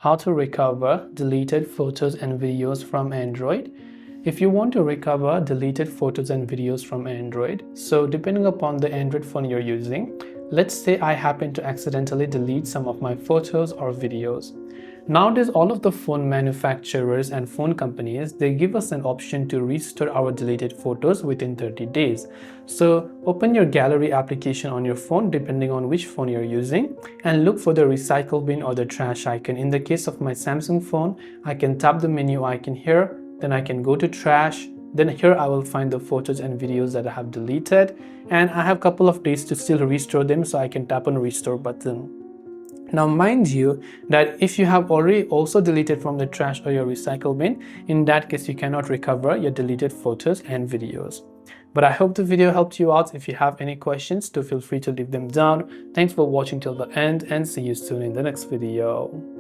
how to recover deleted photos and videos from Android. If you want to recover deleted photos and videos from Android, so depending upon the Android phone you're using, let's say I happen to accidentally delete some of my photos or videos. Nowadays, all of the phone manufacturers and phone companies, they give us an option to restore our deleted photos within 30 days. So open your gallery application on your phone, depending on which phone you're using, and look for the recycle bin or the trash icon. In the case of my Samsung phone, I can tap the menu icon here, then I can go to trash. Then here I will find the photos and videos that I have deleted, and I have a couple of days to still restore them, so I can tap on restore button. Now mind you that if you have already also deleted from the trash or your recycle bin, in that case you cannot recover your deleted photos and videos. But I hope the video helped you out. If you have any questions, do feel free to leave them down. Thanks for watching till the end, and see you soon in the next video.